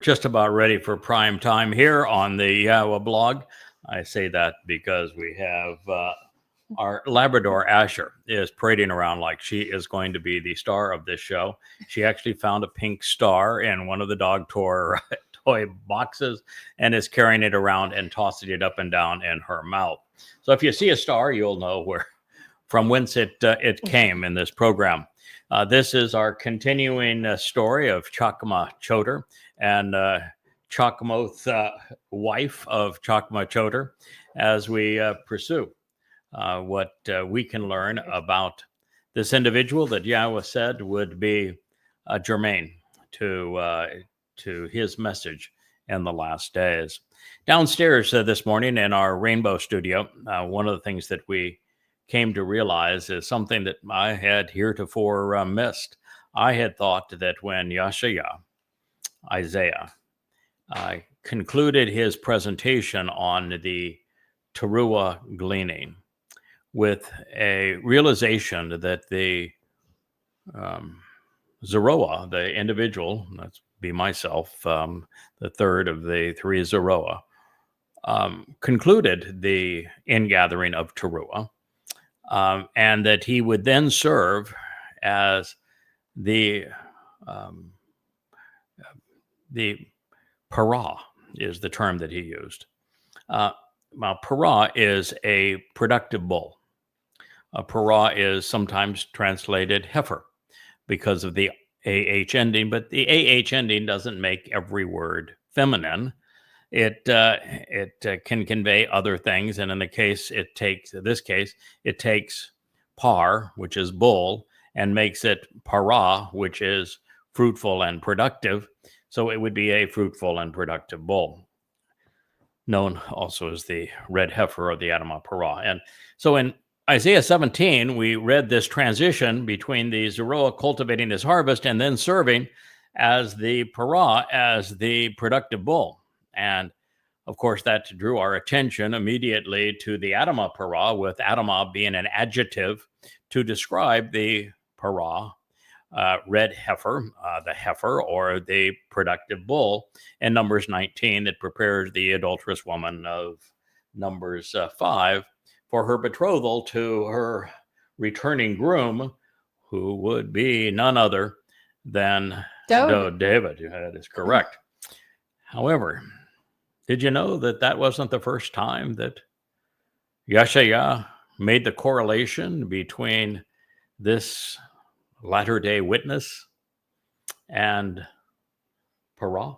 just about ready for prime time here on the YAHOWAH blog. I say that because we have our Labrador Asher is parading around like she is going to be the star of this show. She actually found a pink star in one of the dog toy boxes and is carrying it around and tossing it up and down in her mouth. So if you see a star, you'll know from whence it came in this program. This is our continuing story of Chakmah Choter and Chakmoth's wife of Chakmah Choter as we pursue what we can learn about this individual that YAHOWAH said would be germane to his message in the last days. Downstairs this morning in our Rainbow Studio, one of the things that we came to realize is something that I had heretofore missed. I had thought that when Isaiah concluded his presentation on the Towrah gleaning with a realization that the Zeroah, the individual, that's be myself, the third of the three Zeroah, concluded the ingathering of Towrah, and that he would then serve as the parah is the term that he used. Now, parah is a productive bull. A parah is sometimes translated heifer because of the AH ending, but the AH ending doesn't make every word feminine. It can convey other things, and in this case, it takes par, which is bull, and makes it parah, which is fruitful and productive. So it would be a fruitful and productive bull, known also as the red heifer or the Adamah parah. And so in Isaiah 17, we read this transition between the Zeroah cultivating his harvest and then serving as the parah, as the productive bull. And of course, that drew our attention immediately to the Adamah parah, with Adamah being an adjective to describe the parah, red heifer, the heifer or the productive bull, in Numbers 19 that prepares the adulterous woman of Numbers 5 for her betrothal to her returning groom, who would be none other than David. That is correct. However, did you know that wasn't the first time that Yeshayah made the correlation between this latter-day witness and parah?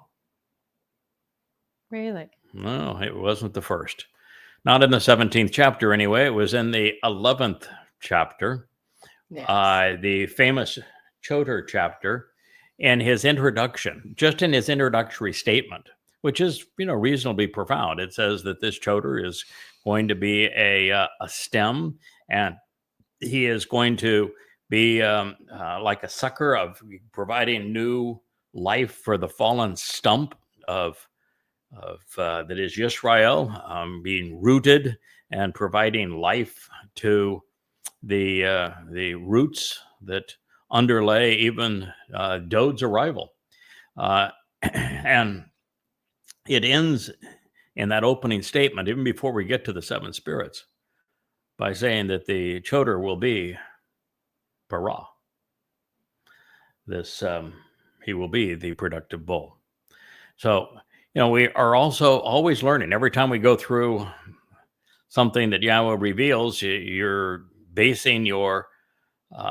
Really? No, it wasn't the first. Not in the 17th chapter, anyway. It was in the 11th chapter, yes. The famous Choter chapter, in his introduction, just in his introductory statement, which is, reasonably profound. It says that this Choter is going to be a stem, and he is going to be like a sucker of providing new life for the fallen stump of that is Yisrael, being rooted and providing life to the roots that underlay even Dod's arrival. And it ends in that opening statement, even before we get to the seven spirits, by saying that the Choter will be parah. He will be the productive bull. So, we are also always learning. Every time we go through something that YAHOWAH reveals, you're basing your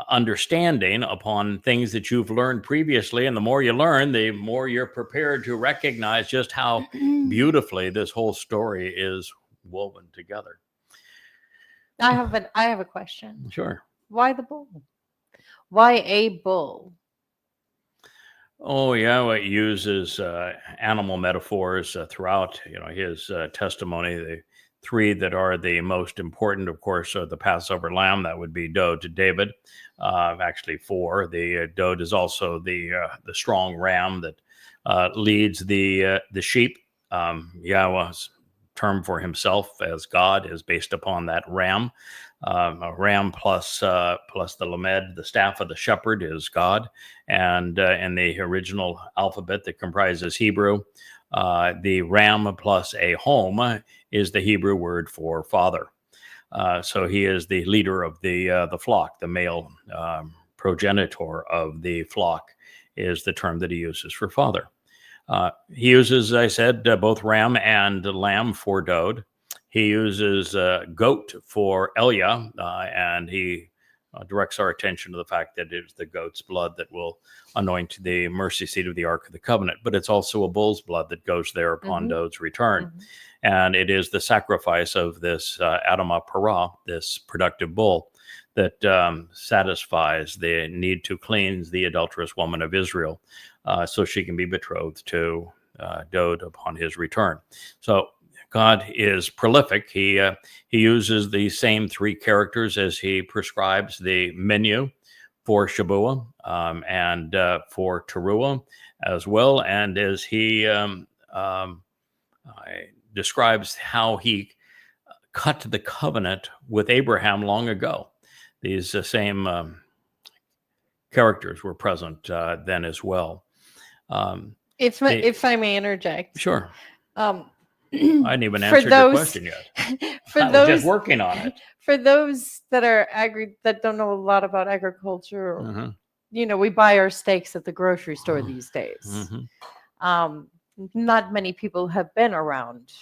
understanding upon things that you've learned previously. And the more you learn, the more you're prepared to recognize just how beautifully this whole story is woven together. I have a question. Sure. Why the bull? Why a bull? Oh, YAHOWAH uses animal metaphors throughout, his testimony. The three that are the most important, of course, are the Passover lamb. That would be Dod to David. Actually, four. The Dod is also the strong ram that leads the sheep. YAHOWAH term for himself as God is based upon that ram. A ram plus the lamed, the staff of the shepherd, is God. And in the original alphabet that comprises Hebrew, the ram plus a home is the Hebrew word for father. So he is the leader of the flock, the male progenitor of the flock is the term that he uses for father. He uses, as I said, both ram and lamb for Dode. He uses goat for Elia, and he directs our attention to the fact that it is the goat's blood that will anoint the mercy seat of the Ark of the Covenant, but it's also a bull's blood that goes there upon Dode's return. And it is the sacrifice of this Adamah Parah, this productive bull, that satisfies the need to cleanse the adulterous woman of Israel so she can be betrothed to Dode upon his return. So God is prolific. He uses the same three characters as he prescribes the menu for Shabuah and for Teruah as well, and as he describes how he cut the covenant with Abraham long ago. These same characters were present then as well. If I may interject. Sure. I didn't even answer your question yet. I was just working on it. For those that are that don't know a lot about agriculture, or, we buy our steaks at the grocery store these days. Not many people have been around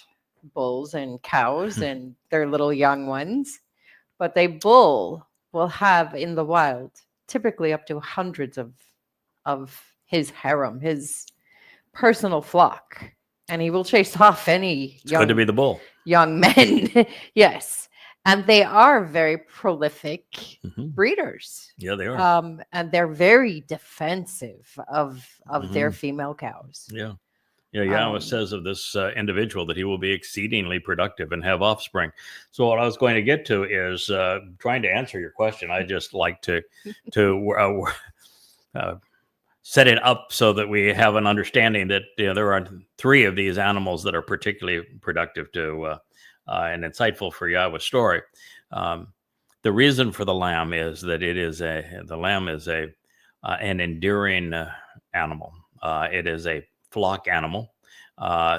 bulls and cows and their little young ones, but a bull will have in the wild typically up to hundreds of his harem, his personal flock, and he will chase off any good to be the bull. Young men. Yes. And they are very prolific breeders. Yeah, they are. And they're very defensive of their female cows. Yeah. Yeah, Yahowah says of this individual that he will be exceedingly productive and have offspring. So what I was going to get to is trying to answer your question. I just like to set it up so that we have an understanding that there are three of these animals that are particularly productive to and insightful for Yahowah's story. The reason for the lamb is that the lamb is an endearing animal. It is a flock animal,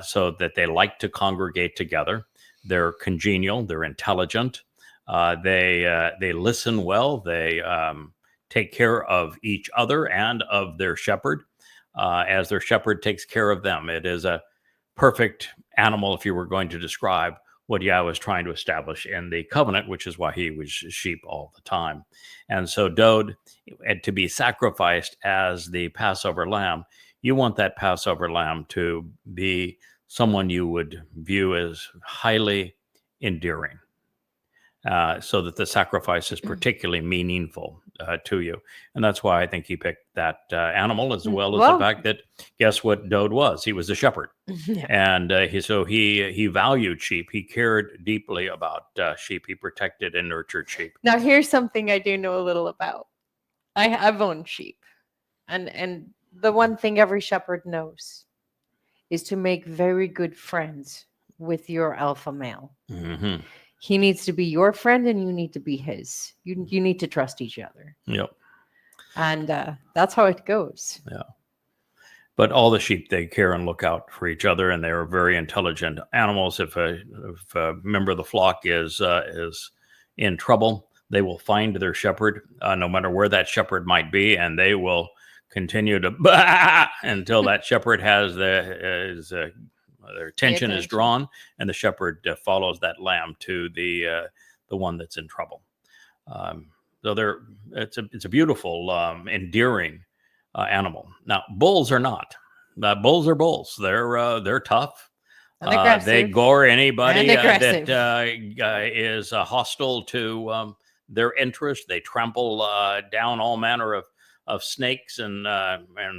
so that they like to congregate together. They're congenial. They're intelligent. They listen well. They take care of each other and of their shepherd, as their shepherd takes care of them. It is a perfect animal if you were going to describe what Yahowah was trying to establish in the covenant, which is why he was sheep all the time. And so Dode, to be sacrificed as the Passover lamb, you want that Passover lamb to be someone you would view as highly endearing, so that the sacrifice is particularly meaningful to you. And that's why I think he picked that animal, as well as the fact that, guess what Dode was? He was a shepherd. Yeah. And he valued sheep. He cared deeply about sheep. He protected and nurtured sheep. Now, here's something I do know a little about. I've owned sheep. And the one thing every shepherd knows is to make very good friends with your alpha male. Mm-hmm. He needs to be your friend and you need to be his. You need to trust each other. Yep. And that's how it goes. Yeah. But all the sheep, they care and look out for each other, and they are very intelligent animals. If a member of the flock is in trouble, they will find their shepherd, no matter where that shepherd might be, and they will continue to bah! Until that shepherd has their attention is drawn, and the shepherd follows that lamb to the one that's in trouble. So it's a beautiful, endearing animal. Now, bulls are not. Bulls are bulls. They're tough. They gore anybody that is hostile to their interest. They trample down all manner of snakes and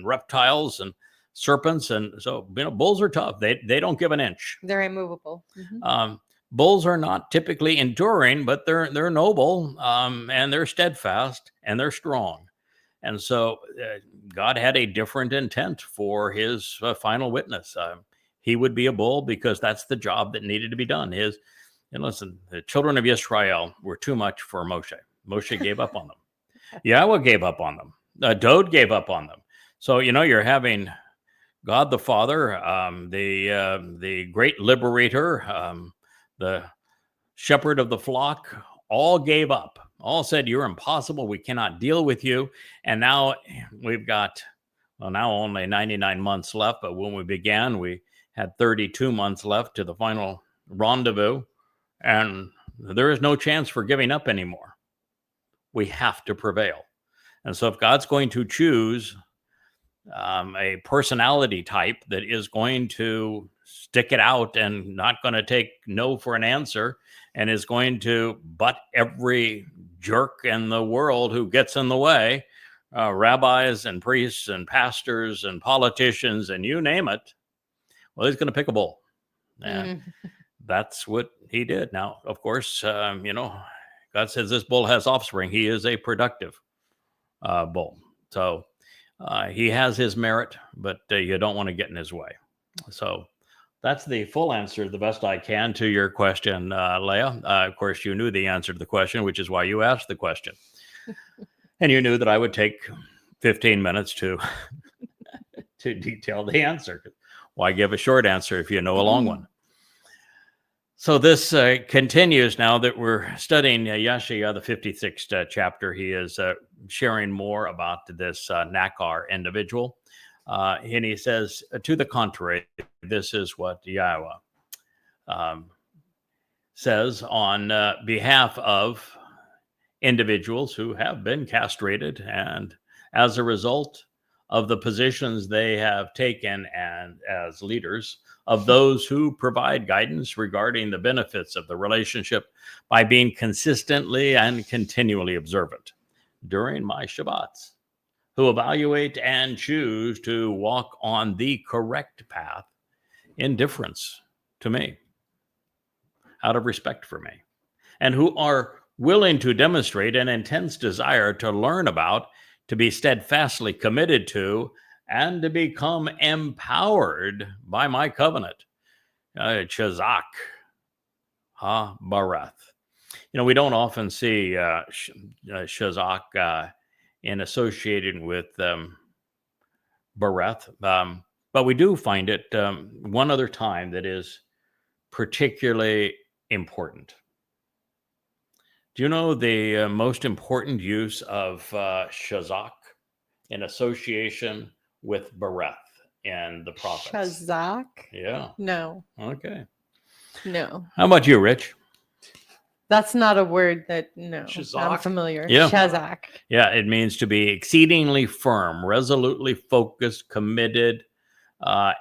reptiles and serpents, and so bulls are tough. They don't give an inch. They're immovable. Mm-hmm. Bulls are not typically enduring, but they're noble, and they're steadfast, and they're strong. And so God had a different intent for his final witness. he would be a bull because that's the job that needed to be done. And listen, the children of Israel were too much for Moshe. Moshe gave up on them. Yahweh gave up on them. Dode gave up on them. So, you're having God the Father, the great liberator, the shepherd of the flock, all gave up. All said, you're impossible. We cannot deal with you. And now we've got, now only 99 months left. But when we began, we had 32 months left to the final rendezvous. And there is no chance for giving up anymore. We have to prevail. And so if God's going to choose a personality type that is going to stick it out and not going to take no for an answer and is going to butt every jerk in the world who gets in the way, rabbis and priests and pastors and politicians and you name it, well, he's going to pick a bull. And that's what he did. Now, of course, God says this bull has offspring. He is a productive bull. So he has his merit, but you don't want to get in his way. So that's the full answer, the best I can, to your question, Leah. Of course, you knew the answer to the question, which is why you asked the question. And you knew that I would take 15 minutes to detail the answer. Why give a short answer if you know a long one? So this continues now that we're studying Yeshaya, the 56th chapter. He is sharing more about this Nakar individual. And he says, to the contrary, this is what Yahowah says on behalf of individuals who have been castrated and as a result of the positions they have taken and as leaders of those who provide guidance regarding the benefits of the relationship by being consistently and continually observant during my Shabbats, who evaluate and choose to walk on the correct path in deference to me, out of respect for me, and who are willing to demonstrate an intense desire to learn about, to be steadfastly committed to, and to become empowered by my covenant. Chazak ha-barath. We don't often see Shazak in associated with Bareth, but we do find it one other time that is particularly important. Do you know the most important use of Shazak in association with Bareth and the prophets? Shazak? Yeah. No. Okay. No. How about you, Rich? That's not a word that, no, Shazak? I'm familiar. Yeah. Shazak. Yeah, it means to be exceedingly firm, resolutely focused, committed,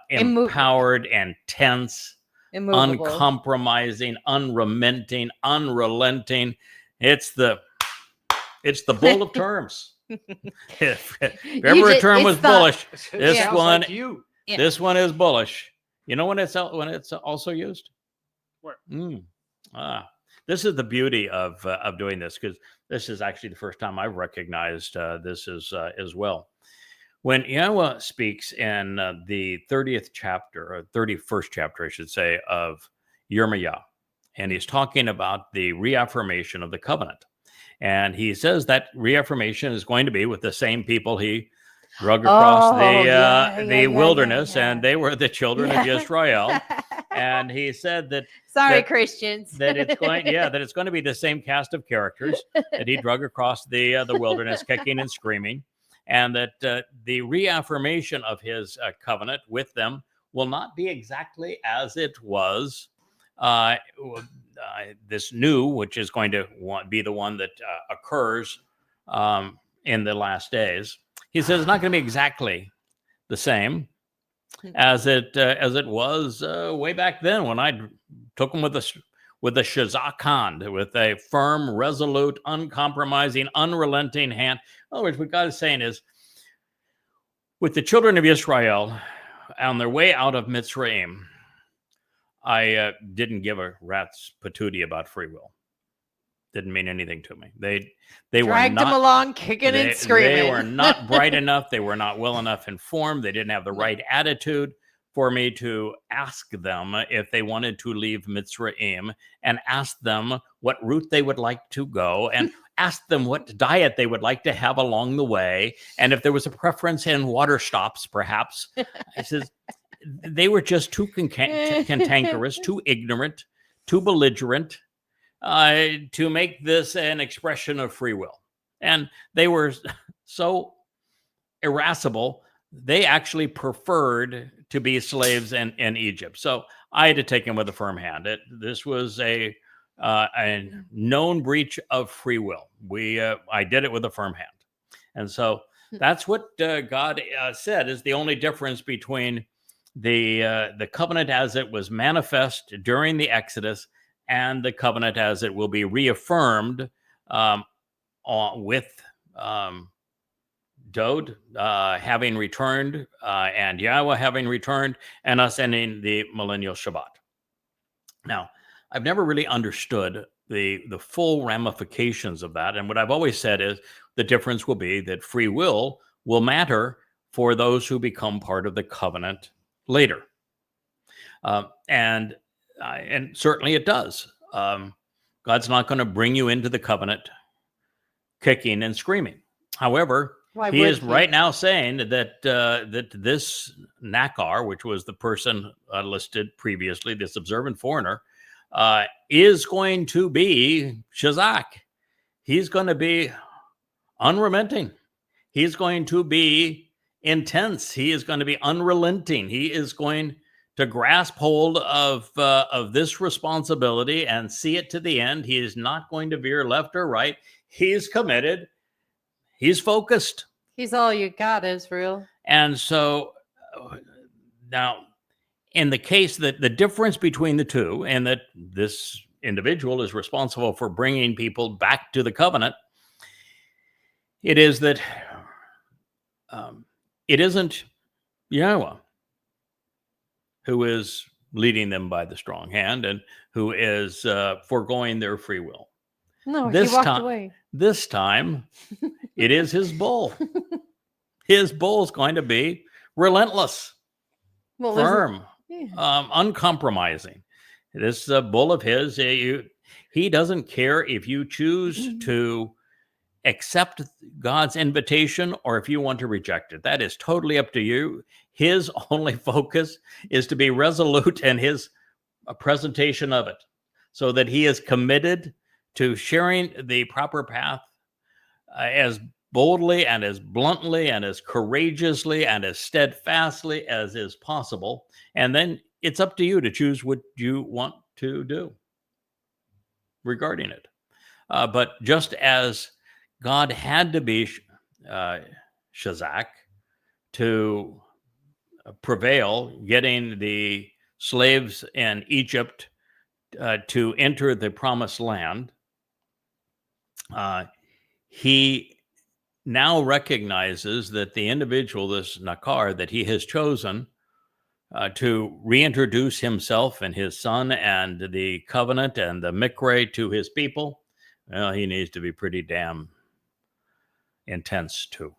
empowered, and tense, Immovable. uncompromising, unrelenting. It's the bull of terms. If ever a term was bullish, this Sounds one, like you. Yeah. this one is bullish. You know when it's also used? Where? This is the beauty of doing this, because this is actually the first time I've recognized this as well. When Yahowah speaks in the 30th chapter, or 31st chapter, I should say, of Yirmiyah, and he's talking about the reaffirmation of the covenant. And he says that reaffirmation is going to be with the same people he drug across the wilderness, and they were the children of Israel. And he said that Christians, that it's going to be the same cast of characters that he drug across the wilderness, kicking and screaming, and that the reaffirmation of his covenant with them will not be exactly as it was. This new, which is going to be the one that occurs in the last days. He says it's not going to be exactly the same as it was way back then when I took them with the Shazak hand, with a firm, resolute, uncompromising, unrelenting hand. In other words, what God is saying is, with the children of Israel on their way out of Mitzrayim, I didn't give a rat's patootie about free will. Didn't mean anything to me. They dragged were not, them along, kicking and screaming. They were not bright enough. They were not well enough informed. They didn't have the right attitude for me to ask them if they wanted to leave Mitzrayim, and ask them what route they would like to go, and ask them what diet they would like to have along the way, and if there was a preference in water stops, perhaps. I says they were just too cantankerous, too ignorant, too belligerent to make this an expression of free will. And they were so irascible, they actually preferred to be slaves in Egypt. So I had to take him with a firm hand. This was a known breach of free will. I did it with a firm hand. And so that's what God said is the only difference between the covenant as it was manifest during the Exodus and the covenant as it will be reaffirmed with Dode having returned and Yahowah having returned, and us ending the millennial Shabbat. Now, I've never really understood the full ramifications of that. And what I've always said is the difference will be that free will matter for those who become part of the covenant later. And certainly it does. God's not going to bring you into the covenant kicking and screaming. However, he is right now saying that that this Nakar, which was the person listed previously, this observant foreigner, is going to be Shazak. He's going to be unrelenting. He's going to be intense. He is going to be unrelenting. He is going to grasp hold of this responsibility and see it to the end. He is not going to veer left or right. He's committed. He's focused. He's all you got, Israel. And so now, in the case that the difference between the two, and that this individual is responsible for bringing people back to the covenant, it is that it isn't Yahowah who is leading them by the strong hand and who is foregoing their free will. No, he walked away. This time, it is his bull. His bull is going to be relentless, firm, uncompromising. This bull of his, he doesn't care if you choose to accept God's invitation or if you want to reject it. That is totally up to you. His only focus is to be resolute in his presentation of it, so that he is committed to sharing the proper path as boldly and as bluntly and as courageously and as steadfastly as is possible. And then it's up to you to choose what you want to do regarding it. But just as God had to be Shazak to prevail, getting the slaves in Egypt to enter the promised land, he now recognizes that the individual, this Nakar, that he has chosen to reintroduce himself and his son and the covenant and the Mikre to his people, well, he needs to be pretty damn intense too.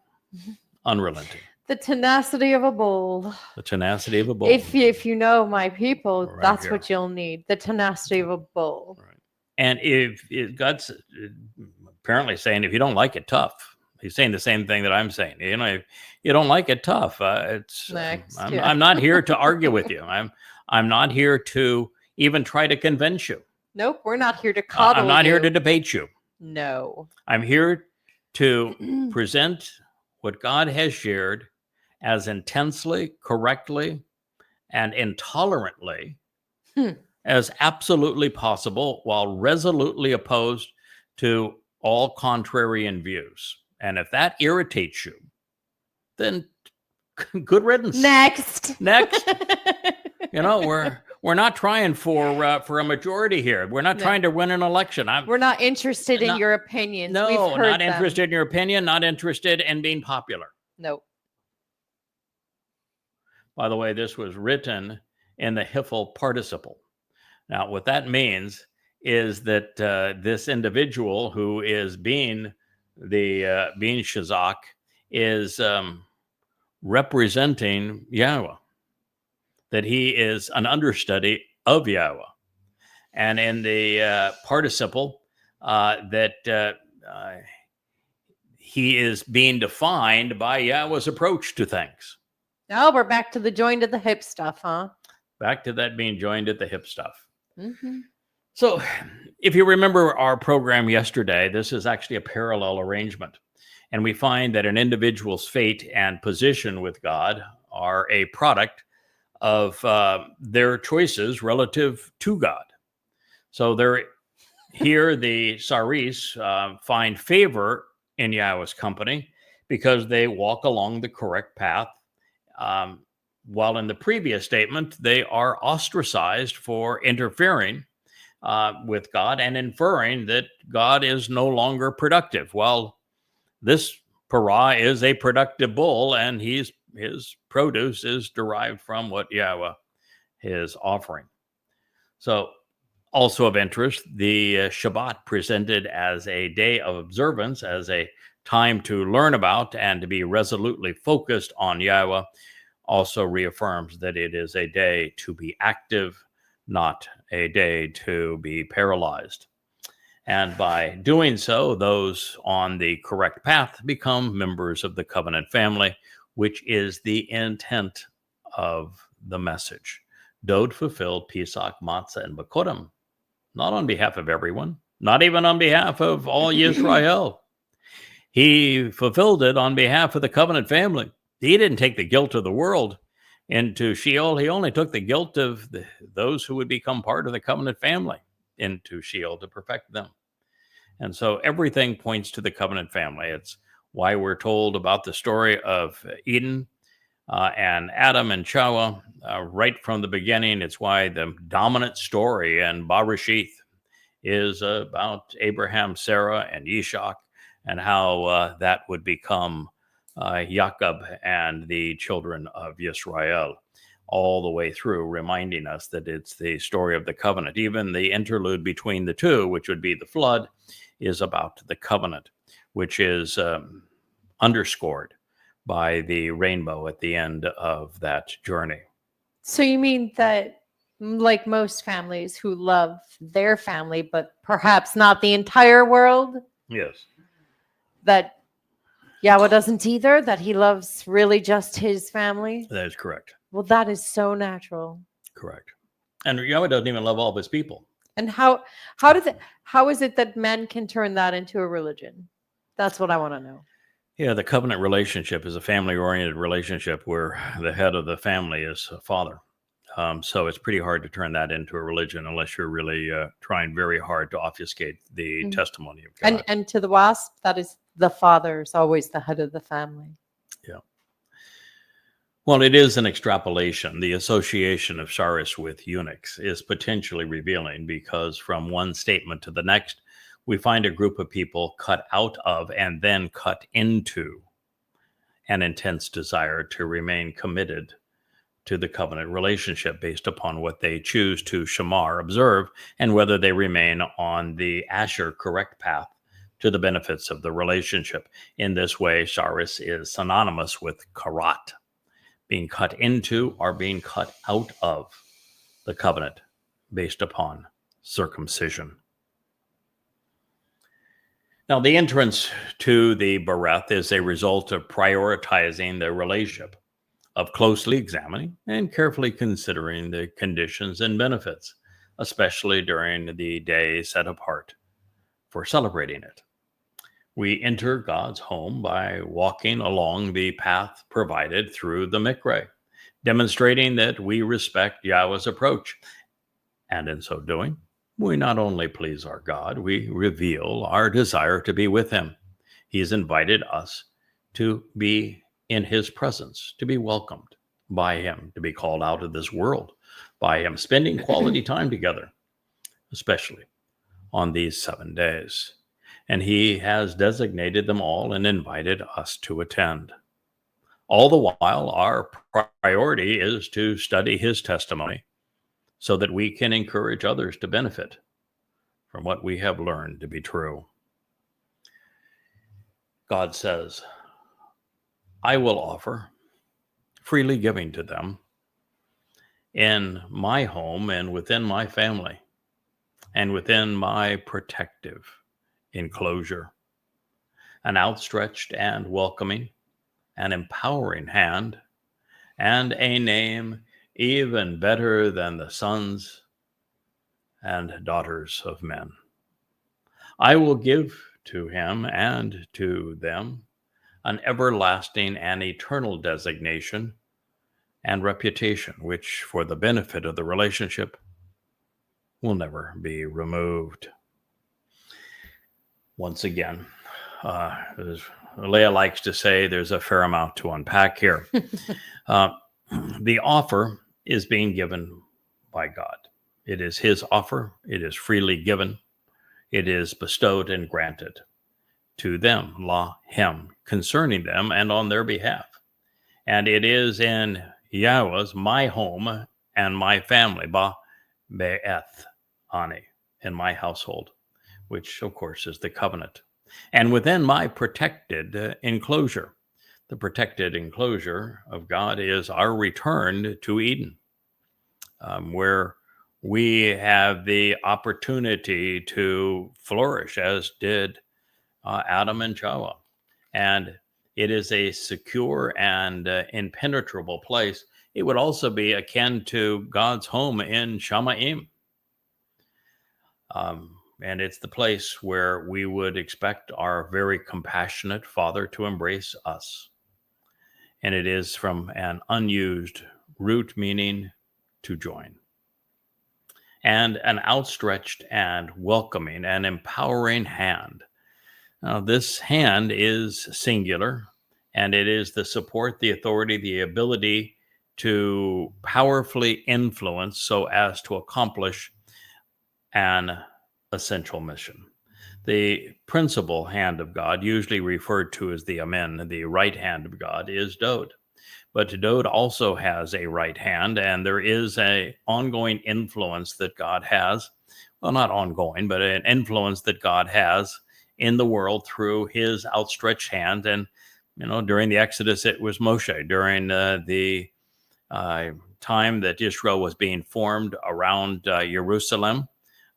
Unrelenting. The tenacity of a bull. The tenacity of a bull. If you know my people, right, that's here what you'll need. The tenacity of a bull. Right. And if God's apparently saying, if you don't like it, tough. He's saying the same thing that I'm saying. You know, if you don't like it, tough. I'm not here to argue with you. I'm not here to even try to convince you. Nope, we're not here to coddle I'm not here to debate you. No. I'm here to present what God has shared as intensely, correctly, and intolerantly as absolutely possible, while resolutely opposed to all contrarian views. And if that irritates you, then good riddance. Next. You know, we're not trying for a majority here. We're not trying to win an election. We're not interested in your opinions. No, not interested in your opinion. Not interested in being popular. Nope. By the way, this was written in the Hiphil participle. Now, what that means is that this individual who is being Shazak is representing Yahowah. that he is an understudy of Yahweh. And in the participle, that he is being defined by Yahweh's approach to things. Oh, we're back to the joined at the hip stuff, huh? Back to that being joined at the hip stuff. Mm-hmm. So if you remember our program yesterday, this is actually a parallel arrangement. And we find that an individual's fate and position with God are a product of their choices relative to God. So here the Saris find favor in Yahweh's company because they walk along the correct path, while in the previous statement, they are ostracized for interfering with God and inferring that God is no longer productive. Well, this Parah is a productive bull, and his produce is derived from what Yahweh is offering. So, also of interest, the Shabbat presented as a day of observance, as a time to learn about and to be resolutely focused on Yahweh, also reaffirms that it is a day to be active, not a day to be paralyzed. And by doing so, those on the correct path become members of the covenant family, which is the intent of the message. Dode fulfilled Pesach, Matzah, and Bakodim, not on behalf of everyone, not even on behalf of all Yisrael. He fulfilled it on behalf of the covenant family. He didn't take the guilt of the world into Sheol. He only took the guilt of those who would become part of the covenant family into Sheol to perfect them. And so everything points to the covenant family. It's why we're told about the story of Eden and Adam and Chakmah right from the beginning. It's why the dominant story in Bereshith is about Abraham, Sarah, and Yishak, and how that would become Yaakov and the children of Yisrael, all the way through, reminding us that it's the story of the covenant. Even the interlude between the two, which would be the flood, is about the covenant, which is underscored by the rainbow at the end of that journey. So you mean that, like most families who love their family, but perhaps not the entire world, Yes. that Yahweh doesn't either, that he loves really just his family? That is correct. Well, that is so natural. Correct. And Yahweh doesn't even love all of his people. And how is it that men can turn that into a religion? That's what I want to know. Yeah, the covenant relationship is a family-oriented relationship where the head of the family is a father. So it's pretty hard to turn that into a religion unless you're really trying very hard to obfuscate the testimony of God. And to the WASP, that is the father is always the head of the family. Yeah. Well, it is an extrapolation. The association of Saris with eunuchs is potentially revealing because from one statement to the next, we find a group of people cut out of and then cut into an intense desire to remain committed to the covenant relationship based upon what they choose to shamar, observe, and whether they remain on the Asher correct path to the benefits of the relationship. In this way, Saris is synonymous with karat, being cut into or being cut out of the covenant based upon circumcision. Now, the entrance to the Bereth is a result of prioritizing the relationship, of closely examining and carefully considering the conditions and benefits, especially during the day set apart for celebrating it. We enter God's home by walking along the path provided through the Mikre, demonstrating that we respect Yahweh's approach. And in so doing, we not only please our God, we reveal our desire to be with him. He's invited us to be in his presence, to be welcomed by him, to be called out of this world by him, spending quality time together, especially on these 7 days. And he has designated them all and invited us to attend. All the while, our priority is to study his testimony so that we can encourage others to benefit from what we have learned to be true. God says, I will offer, freely giving to them, in my home and within my family and within my protective enclosure. An outstretched and welcoming and empowering hand, and a name even better than the sons and daughters of men. I will give to him and to them an everlasting and eternal designation and reputation, which, for the benefit of the relationship, will never be removed. Once again, as Leah likes to say, there's a fair amount to unpack here. The offer is being given by God. It is his offer. It is freely given. It is bestowed and granted to them, him, concerning them and on their behalf. And it is in Yahowah's, my home and my family, be'eth ani, in my household, which of course is the covenant. And within my protected enclosure. The protected enclosure of God is our return to Eden, where we have the opportunity to flourish, as did Adam and Chakmah. And it is a secure and impenetrable place. It would also be akin to God's home in Shamaim. And it's the place where we would expect our very compassionate Father to embrace us. And it is from an unused root meaning to join. And an outstretched and welcoming and empowering hand. Now, this hand is singular, and it is the support, the authority, the ability to powerfully influence so as to accomplish an essential mission. The principal hand of God, usually referred to as the Amen, the right hand of God, is Dod. But Dod also has a right hand, and there is an ongoing influence that God has. Well, not ongoing, but an influence that God has in the world through his outstretched hand. And, during the Exodus, it was Moshe. During the time that Israel was being formed around Jerusalem,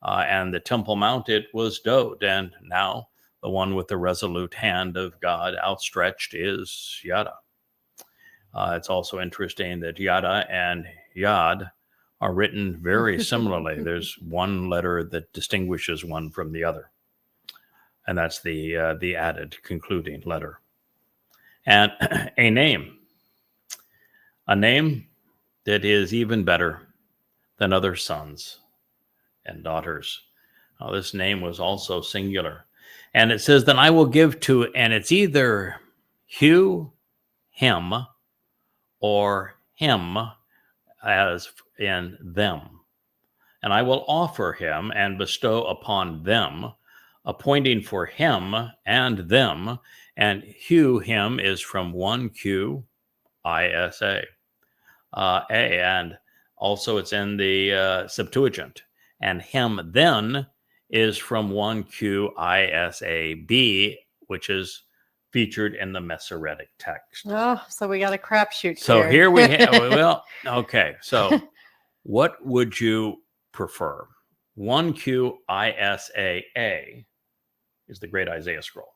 and the Temple Mount, it was Dod. And now the one with the resolute hand of God outstretched is Yada. It's also interesting that Yada and Yad are written very similarly. There's one letter that distinguishes one from the other. And that's the added concluding letter. And a name that is even better than other sons and daughters. Now, this name was also singular. And it says, then I will give to, and it's either Hugh, him, or him, as in them. And I will offer him and bestow upon them, appointing for him and them. And Hugh, him, is from one Q, ISA. And also it's in the Septuagint. And him then is from one Q, ISA, B, which is featured in the Masoretic text. Oh, so we got a crapshoot. So here we have, well, okay. So what would you prefer? 1Q ISAA is the Great Isaiah Scroll.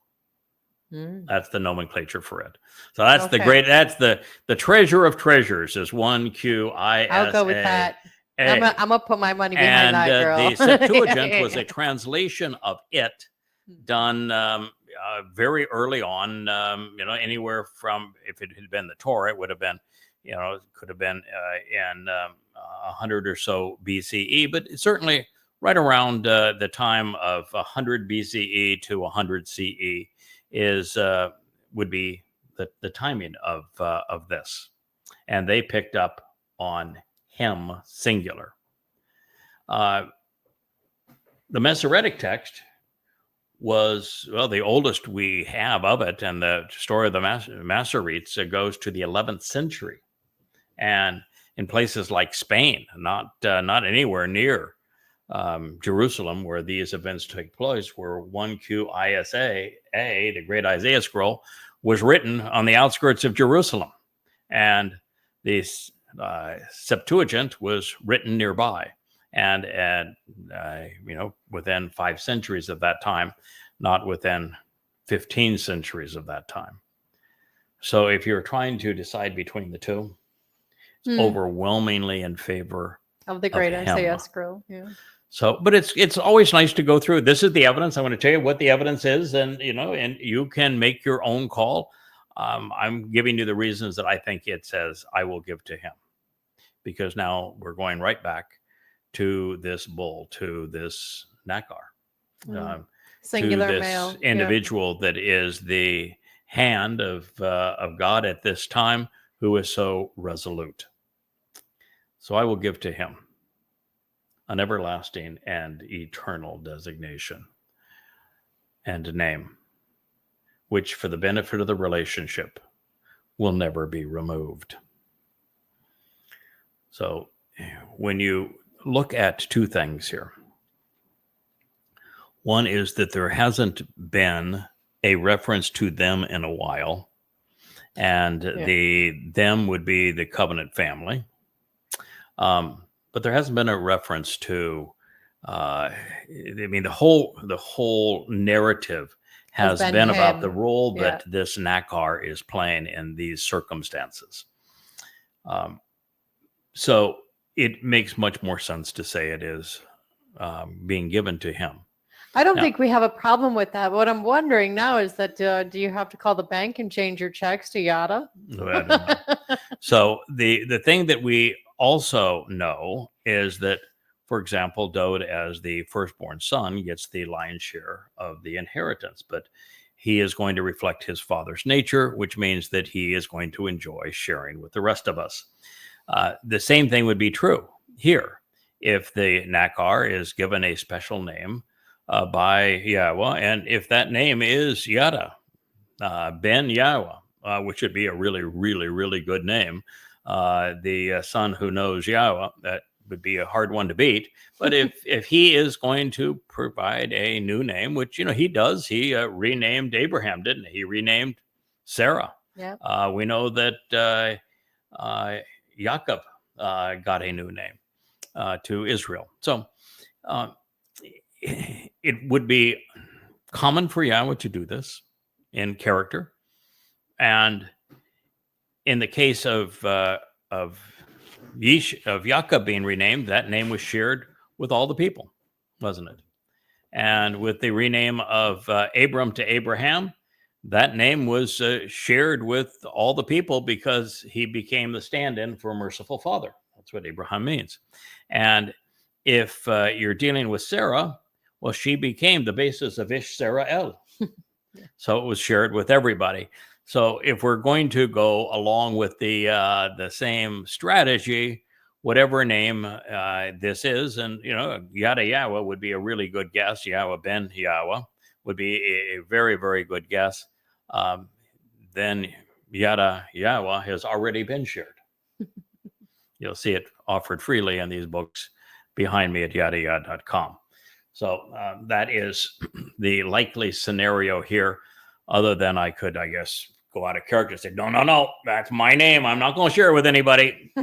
That's the nomenclature for it. So that's the treasure of treasures is 1Q ISAA. I'll go with that. I'm gonna put my money behind that, girl. The Septuagint was a translation of it done very early on, anywhere from, if it had been the Torah, it would have been, could have been in 100 or so BCE, but certainly right around the time of 100 BCE to 100 CE would be the timing of this. And they picked up on him, singular. The Masoretic text was, the oldest we have of it, and the story of the Masoretes goes to the 11th century. And in places like Spain, not anywhere near Jerusalem, where these events took place, where 1Q ISA, the Great Isaiah Scroll, was written on the outskirts of Jerusalem. And these Septuagint was written nearby, and within 5 centuries of that time, not within 15 centuries of that time. So if you're trying to decide between the two, it's overwhelmingly in favor of the great him. SAS girl. Yeah. So, but it's always nice to go through. This is the evidence. I want to tell you what the evidence is, and you can make your own call. I'm giving you the reasons that I think it says I will give to him, because now we're going right back to this bull, to this Nakar, singular to this male individual that is the hand of God at this time, who is so resolute. So I will give to him an everlasting and eternal designation and name, which for the benefit of the relationship will never be removed. So when you look at 2 things here, one is that there hasn't been a reference to them in a while, and them would be the covenant family. But there hasn't been a reference to, the whole narrative has been about the role that this Nakar is playing in these circumstances. So it makes much more sense to say it is being given to him. I don't think we have a problem with that. What I'm wondering now is that do you have to call the bank and change your checks to Yada? I don't know. So the thing that we also know is that, for example, Dowd, as the firstborn son, gets the lion's share of the inheritance, but he is going to reflect his father's nature, which means that he is going to enjoy sharing with the rest of us. The same thing would be true here. If the Nakar is given a special name by Yahowah, and if that name is Yada, Ben Yahowah, which would be a really, really, really good name, the son who knows Yahowah, that would be a hard one to beat. But if he is going to provide a new name, which he does, he renamed Abraham, didn't he? He renamed Sarah. Yeah. We know that Jacob got a new name to Israel. So it would be common for Yahowah to do this in character, and in the case of Jacob being renamed, that name was shared with all the people, wasn't it? And with the rename of Abram to Abraham, that name was shared with all the people because he became the stand-in for a merciful father. That's what Abraham means. And if you're dealing with Sarah, well, she became the basis of Ish Sarah El. So it was shared with everybody. So if we're going to go along with the same strategy, whatever name this is, and Yada Yahowah would be a really good guess. Yahowah ben Yahowah would be a very, very good guess. Then Yada Yahowah has already been shared. You'll see it offered freely in these books behind me at yadayah.com. So that is the likely scenario here, other than I could, I guess, go out of character and say, no, that's my name. I'm not going to share it with anybody.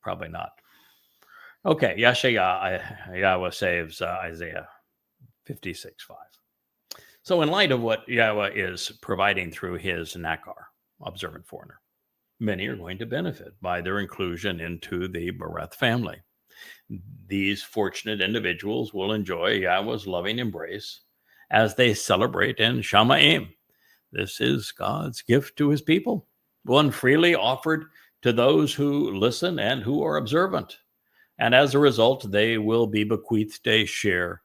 Probably not. Okay, Yahowah saves Isaiah 56:5. So in light of what Yahowah is providing through his Nakar, observant foreigner, many are going to benefit by their inclusion into the Bereth family. These fortunate individuals will enjoy Yahowah's loving embrace as they celebrate in Shamaim. This is God's gift to his people, one freely offered to those who listen and who are observant. And as a result, they will be bequeathed a share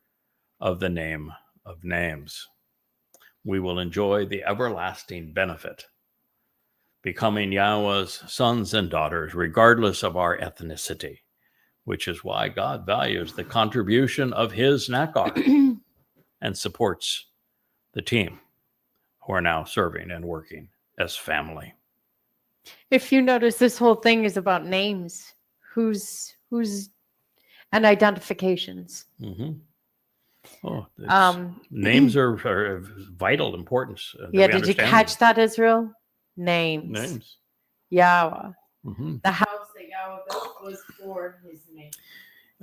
of the name of names. We will enjoy the everlasting benefit, becoming Yahowah's sons and daughters, regardless of our ethnicity, which is why God values the contribution of his Nakar and supports the team who are now serving and working as family. If you notice, this whole thing is about names, who's and identifications. Mm-hmm. Names are of vital importance. Yeah, did you catch that, Israel? Names. Names. Yahowah. The house that Yahweh built was for his name.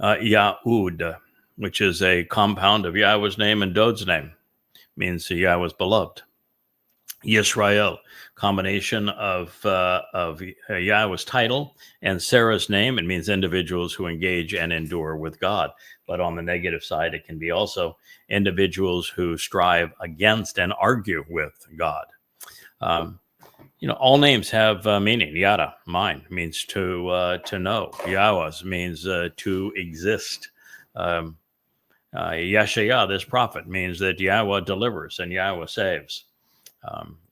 Yahud, which is a compound of Yahweh's name and Dod's name, means Yahweh's beloved. Yisrael, combination of Yahweh's title and Sarah's name. It means individuals who engage and endure with God. But on the negative side, it can be also individuals who strive against and argue with God. All names have meaning. Yada, mine, means to know. Yahweh's means to exist. Yeshayah, this prophet, means that Yahweh delivers and Yahweh saves.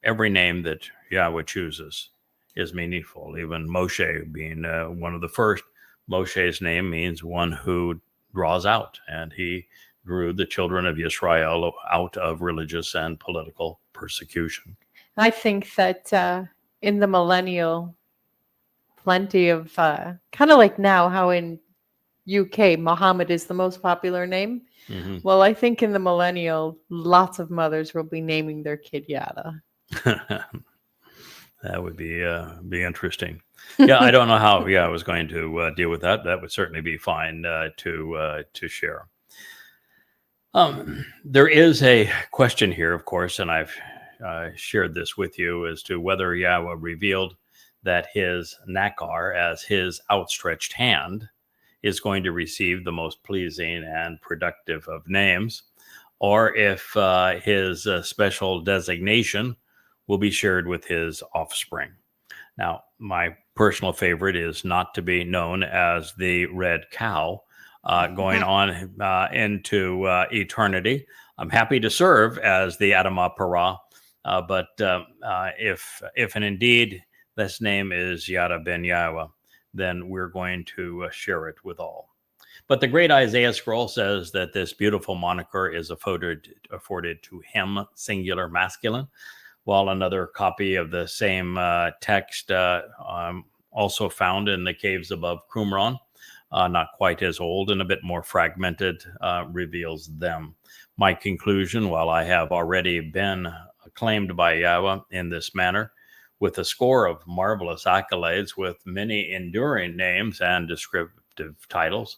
Every name that Yahweh chooses is meaningful. Even Moshe being one of the first, Moshe's name means one who draws out, and he drew the children of Israel out of religious and political persecution. I think that in the millennial, plenty of kind of like now, how in UK, Muhammad is the most popular name. Mm-hmm. Well, I think in the millennial, lots of mothers will be naming their kid Yada. That would be interesting. Yeah, I don't know how I was going to deal with that. That would certainly be fine to share. There is a question here, of course, and I've shared this with you as to whether Yahweh revealed that his nakar, as his outstretched hand, is going to receive the most pleasing and productive of names, or if his special designation will be shared with his offspring. Now, my personal favorite is not to be known as the red cow going on into eternity. I'm happy to serve as the Adamah Parah, but if and indeed this name is Yada ben Yahowah, then we're going to share it with all. But the great Isaiah scroll says that this beautiful moniker is afforded to him, singular masculine, while another copy of the same text also found in the caves above Qumran, not quite as old and a bit more fragmented, reveals them. My conclusion, while I have already been acclaimed by Yahweh in this manner, with a score of marvelous accolades, with many enduring names and descriptive titles,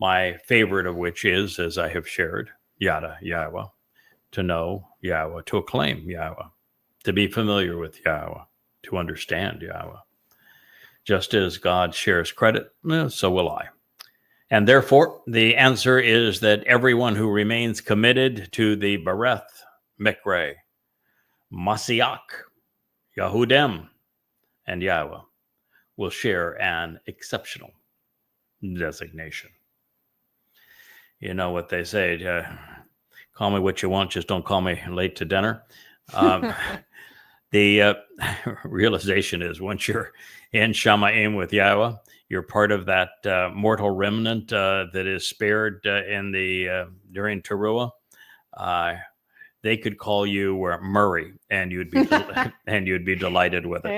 my favorite of which is, as I have shared, Yada Yahowah, to know Yahweh, to acclaim Yahweh, to be familiar with Yahweh, to understand Yahweh. Just as God shares credit, so will I. And therefore, the answer is that everyone who remains committed to the Bereth, Mikre, Masiach, Yahudem, and Yahweh will share an exceptional designation. You know what they say, call me what you want, just don't call me late to dinner. The realization is once you're in Shamayim with Yahweh, you're part of that mortal remnant that is spared during Towrah. They could call you Murray, and you'd be and you'd be delighted with it.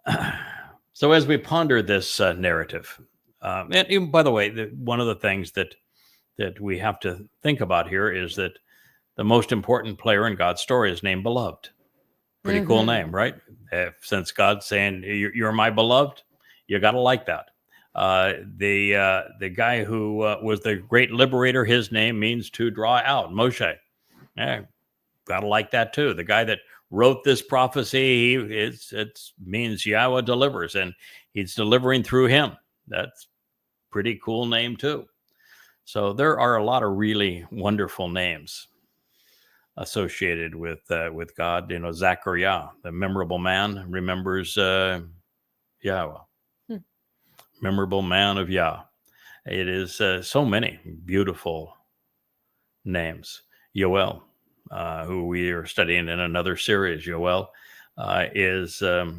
Yeah. So as we ponder this narrative, and by the way, one of the things that we have to think about here is that the most important player in God's story is named Beloved. Pretty cool name, right? Since God's saying you're my beloved, you got to like that. The guy who was the great liberator, his name means to draw out, Moshe. Yeah, got to like that too. The guy that wrote this prophecy, it means Yahweh delivers, and he's delivering through him. That's pretty cool name too. So there are a lot of really wonderful names associated with God. You know, Zechariah, the memorable man, remembers Yahweh. Memorable man of Yah. It is so many beautiful names. Yoel, who we are studying in another series. Yoel is a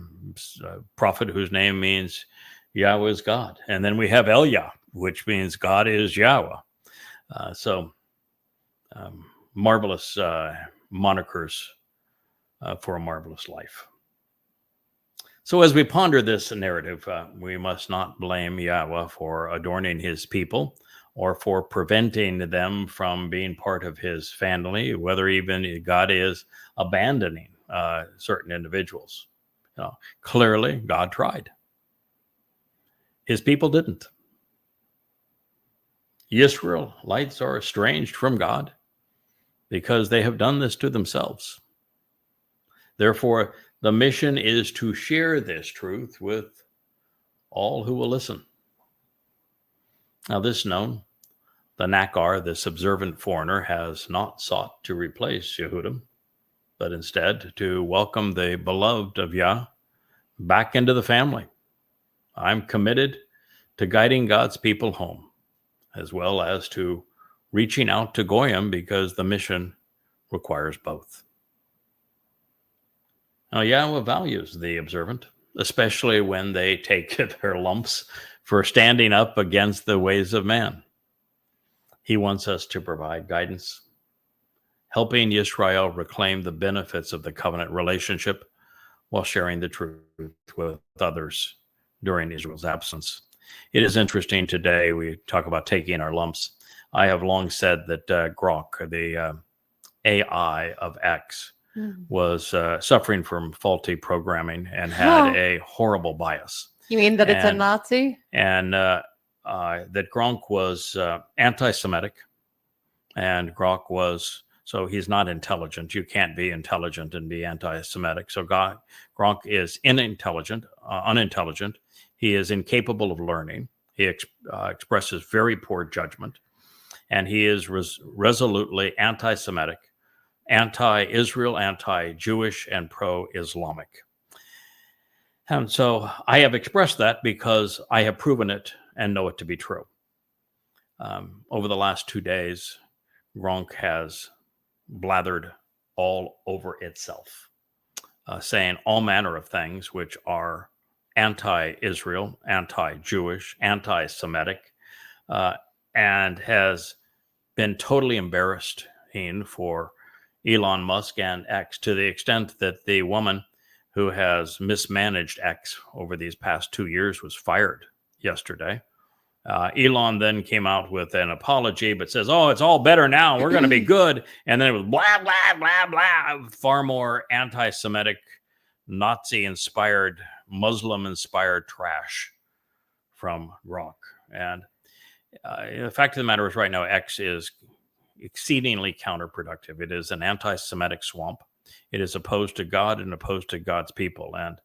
prophet whose name means Yahweh is God. And then we have Elia, which means God is Yahweh. Marvelous monikers for a marvelous life. So as we ponder this narrative, we must not blame Yahweh for adorning his people or for preventing them from being part of his family, whether even God is abandoning certain individuals. Clearly, God tried. His people didn't. Israelites are estranged from God because they have done this to themselves. Therefore, the mission is to share this truth with all who will listen. Now, this known, the Nakar, this observant foreigner, has not sought to replace Yehudim, but instead to welcome the beloved of Yah back into the family. I'm committed to guiding God's people home, as well as to reaching out to Goyim, because the mission requires both. Now, Yahweh values the observant, especially when they take their lumps for standing up against the ways of man. He wants us to provide guidance, helping Israel reclaim the benefits of the covenant relationship while sharing the truth with others during Israel's absence. It is interesting today, we talk about taking our lumps. I have long said that Grok, the AI of X, was suffering from faulty programming and had a horrible bias. You mean that it's a Nazi? And that Gronk was anti-Semitic, and Grok was, so he's not intelligent. You can't be intelligent and be anti-Semitic. So Gronk is unintelligent. He is incapable of learning. He expresses very poor judgment, and he is resolutely anti-Semitic, anti-Israel, anti-Jewish, and pro-Islamic. And so I have expressed that because I have proven it and know it to be true. Over the last 2 days, Gronk has blathered all over itself, saying all manner of things which are anti-Israel, anti-Jewish, anti-Semitic, and has been totally embarrassed for Elon Musk and X, to the extent that the woman who has mismanaged X over these past 2 years was fired yesterday. Elon then came out with an apology, but says, oh, it's all better now. We're going to be good. And then it was blah, blah, blah, blah. Far more anti-Semitic, Nazi-inspired, Muslim-inspired trash from Gronk. And the fact of the matter is, right now, X is exceedingly counterproductive. It is an anti-Semitic swamp. It is opposed to God and opposed to God's people. And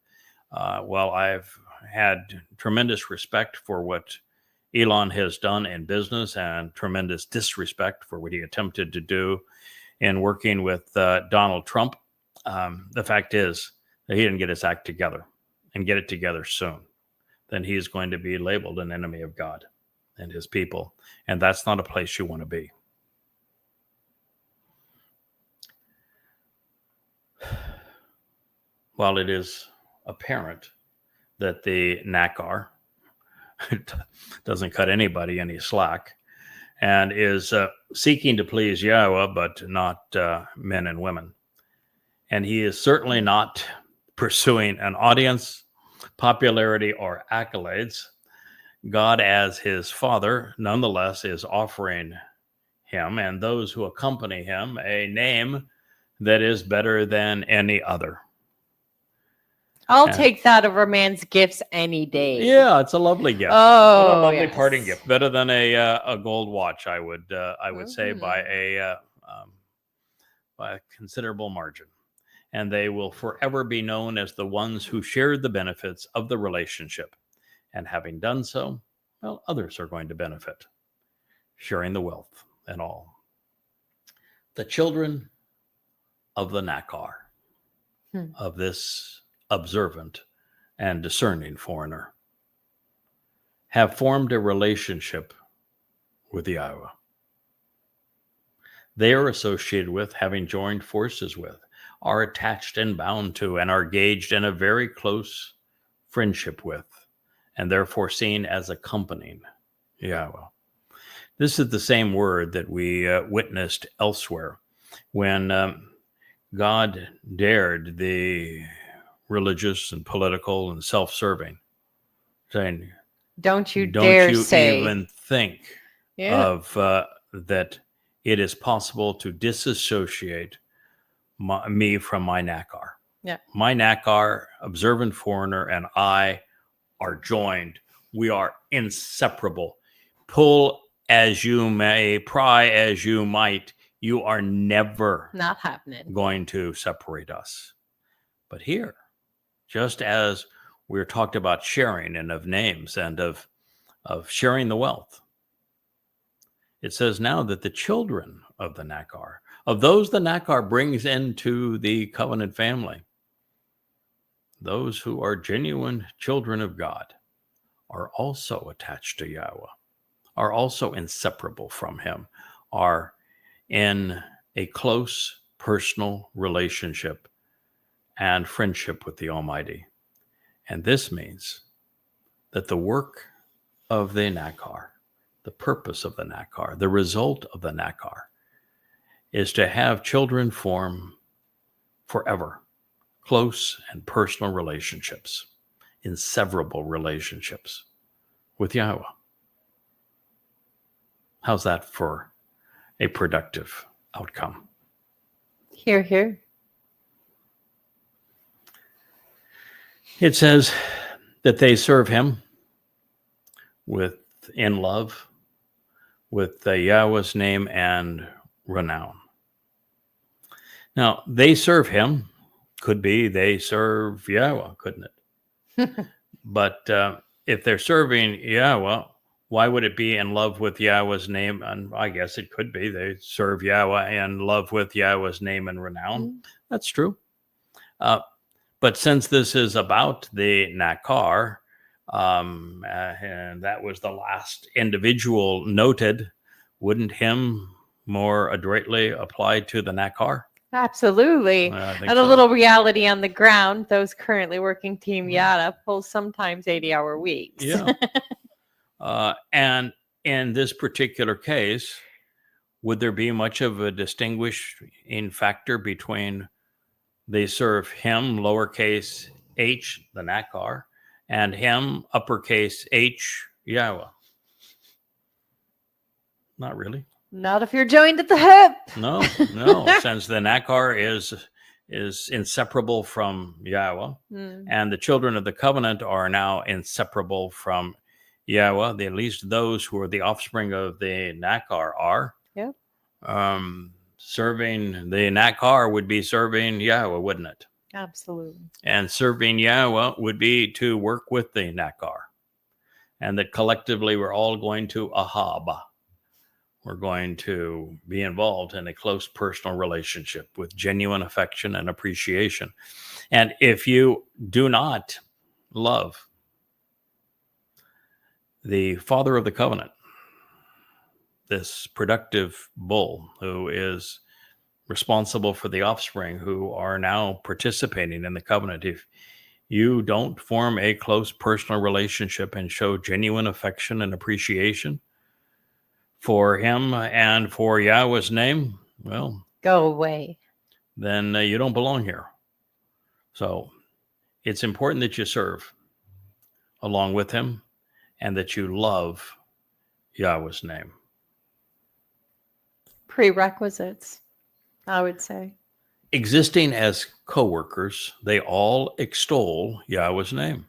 while I've had tremendous respect for what Elon has done in business and tremendous disrespect for what he attempted to do in working with Donald Trump, the fact is that he didn't get his act together and get it together soon. Then he is going to be labeled an enemy of God and his people. And that's not a place you want to be. While it is apparent that the Nakar doesn't cut anybody any slack and is seeking to please Yahweh, but not men and women. And he is certainly not pursuing an audience, popularity, or accolades. God, as his father, nonetheless is offering him and those who accompany him a name that is better than any other. I'll take that over man's gifts any day. Yeah, it's a lovely gift. Oh, a lovely parting gift. Better than a gold watch, I would say, by a considerable margin. And they will forever be known as the ones who shared the benefits of the relationship. And having done so, well, others are going to benefit, sharing the wealth and all. The children of the Nakar, of this observant and discerning foreigner, have formed a relationship with Yahowah. They are associated with, having joined forces with, are attached and bound to, and are engaged in a very close friendship with, and therefore seen as accompanying Yahowah. This is the same word that we witnessed elsewhere when God dared the religious and political and self-serving, saying, don't you even think of that it is possible to disassociate me from my Nakar. Yeah. My Nakar, observant foreigner, and I are joined. We are inseparable. Pull as you may, pry as you might, you are never Not happening. going to separate us. But here, just as we're talked about sharing and of names and of sharing the wealth, it says now that the children of the Nakar, of those the Nakar brings into the covenant family, those who are genuine children of God, are also attached to Yahweh, are also inseparable from him, are in a close personal relationship and friendship with the Almighty. And this means that the work of the Nakar, the purpose of the Nakar, the result of the Nakar, is to have children form forever close and personal relationships, inseverable relationships with Yahweh. How's that for a productive outcome? Hear, hear. It says that they serve him in love, with Yahweh's name and renown. Now, they serve him. Could be they serve Yahweh, couldn't it? But if they're serving Yahweh, why would it be in love with Yahweh's name? And I guess it could be they serve Yahweh in love with Yahweh's name and renown. That's true. But since this is about the Nakar, and that was the last individual noted, wouldn't him more adroitly apply to the Nakar? Absolutely. And a little reality on the ground, those currently working Team Yada pull sometimes 80-hour weeks. Yeah. And in this particular case, would there be much of a distinguishing factor between they serve him, lowercase h, the Nakar, and him, uppercase H, Yahweh? Not really. Not if you're joined at the hip. No. Since the Nakar is inseparable from Yahweh, and the children of the covenant are now inseparable from Yahweh. At least those who are the offspring of the Nakar are. Yeah. Serving the Nakar would be serving Yahweh, wouldn't it? Absolutely. And serving Yahweh would be to work with the Nakar. And that collectively we're all going to Ahab. We're going to be involved in a close personal relationship with genuine affection and appreciation. And if you do not love the father of the covenant, this productive bull who is responsible for the offspring who are now participating in the covenant, if you don't form a close personal relationship and show genuine affection and appreciation for him and for Yahweh's name, well, go away. Then you don't belong here. So it's important that you serve along with him and that you love Yahweh's name. Prerequisites, I would say. Existing as co-workers, they all extol Yahweh's name.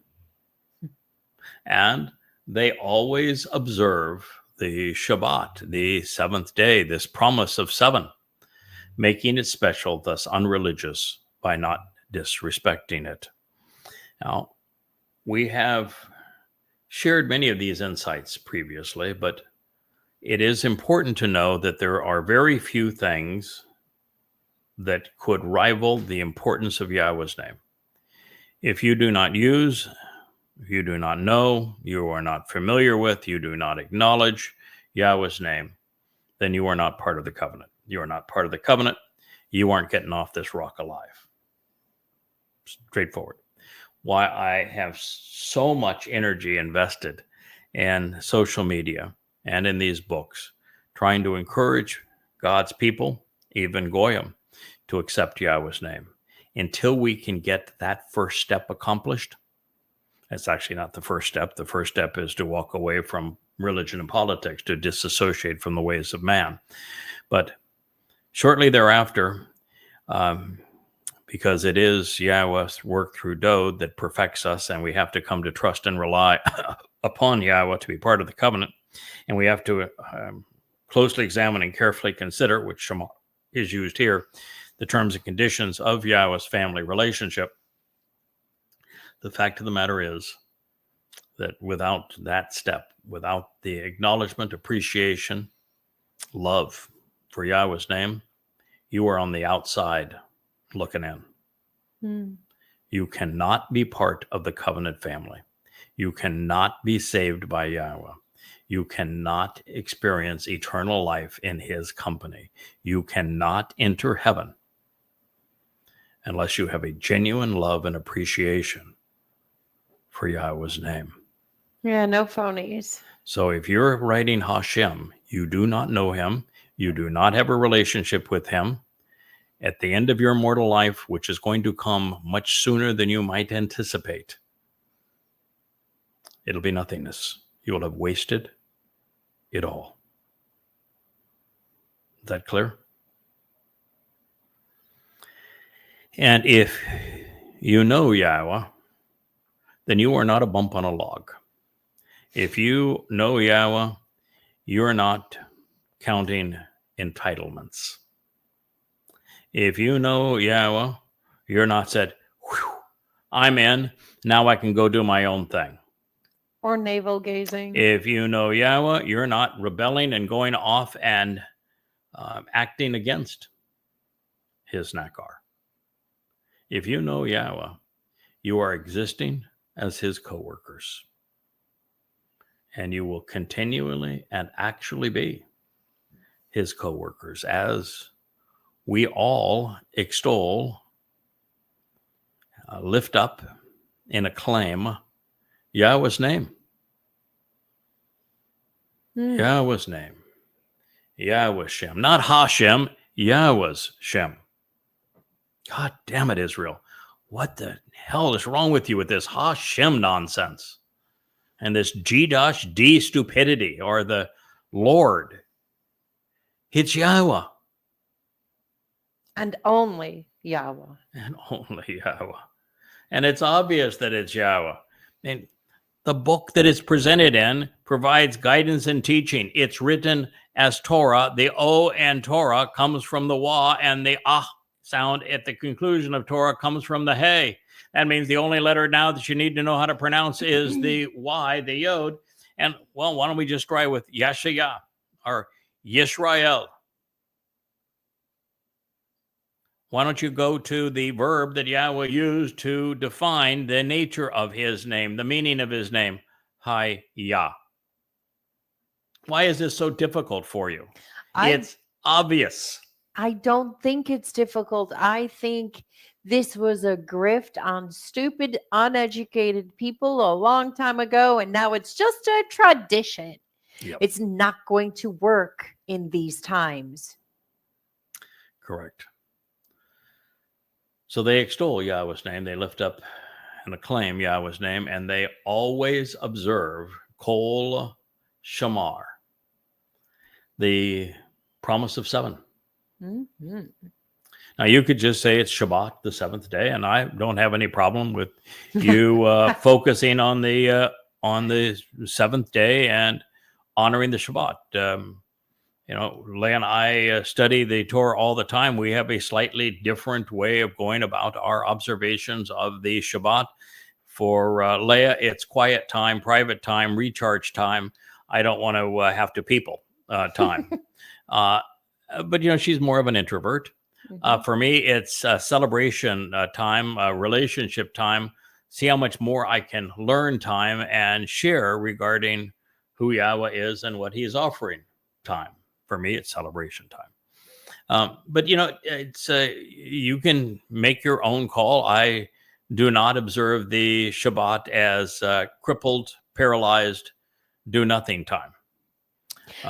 And they always observe the Shabat, the seventh day, this promise of 7, making it special, thus unreligious, by not disrespecting it. Now, we have shared many of these insights previously, but it is important to know that there are very few things that could rival the importance of Yahweh's name. If you do not use, if you do not know, you are not familiar with, you do not acknowledge Yahweh's name, then you are not part of the covenant. You are not part of the covenant. You aren't getting off this rock alive. Straightforward. Why I have so much energy invested in social media and in these books, trying to encourage God's people, even Goyim, to accept Yahweh's name. Until we can get that first step accomplished, it's actually not the first step. The first step is to walk away from religion and politics, to disassociate from the ways of man. But shortly thereafter, because it is Yahweh's work through Dod that perfects us, and we have to come to trust and rely upon Yahweh to be part of the covenant. And we have to closely examine and carefully consider, which Shema is used here, the terms and conditions of Yahweh's family relationship. The fact of the matter is that without that step, without the acknowledgement, appreciation, love for Yahweh's name, you are on the outside looking in. You cannot be part of the covenant family. You cannot be saved by Yahweh. You cannot experience eternal life in his company. You cannot enter heaven unless you have a genuine love and appreciation for Yahweh's name. Yeah, no phonies. So if you're writing Hashem, you do not know him. You do not have a relationship with him. At the end of your mortal life, which is going to come much sooner than you might anticipate, it'll be nothingness. You will have wasted it all. Is that clear? And if you know Yahweh, then you are not a bump on a log. If you know Yahweh, you're not counting entitlements. If you know Yahweh, you're not said, I'm in, now I can go do my own thing. Or navel gazing. If you know Yahweh, you're not rebelling and going off and acting against his nakar. If you know Yahweh, you are existing as his co-workers. And you will continually and actually be his co-workers as we all extol, lift up, and acclaim Yahweh's name. Yahweh's name. Yahweh's Shem. Not Hashem, Yahweh's Shem. God damn it, Israel. What the hell is wrong with you with this Hashem nonsense? And this G-D stupidity, or the Lord. It's Yahweh. And only Yahweh. And only Yahweh. And it's obvious that it's Yahweh. And the book that it's presented in provides guidance and teaching. It's written as Torah. The O and Torah comes from the Wah, and the Ah sound at the conclusion of Torah comes from the Hey. That means the only letter now that you need to know how to pronounce is the Y, the Yod. And, well, why don't we just try with Yashayah or Yisrael? Why don't you go to the verb that Yahweh used to define the nature of his name, the meaning of his name, Yah. Why is this so difficult for you? It's obvious. I don't think it's difficult. I think this was a grift on stupid, uneducated people a long time ago, and now it's just a tradition. Yep. It's not going to work in these times. Correct. So they extol Yahweh's name, they lift up and acclaim Yahweh's name, and they always observe Kol Shamar, the promise of 7. Mm-hmm. Now, you could just say it's Shabbat, the 7th day, and I don't have any problem with you focusing on the 7th day and honoring the Shabbat. Leah and I study the Torah all the time. We have a slightly different way of going about our observations of the Shabbat. For Leah, it's quiet time, private time, recharge time. I don't want to have to people time. But, she's more of an introvert. Mm-hmm. For me, it's celebration time, relationship time. See how much more I can learn time and share regarding who Yahweh is and what he's offering time. For me, it's celebration time. But, it's you can make your own call. I do not observe the Shabbat as crippled, paralyzed, do nothing time.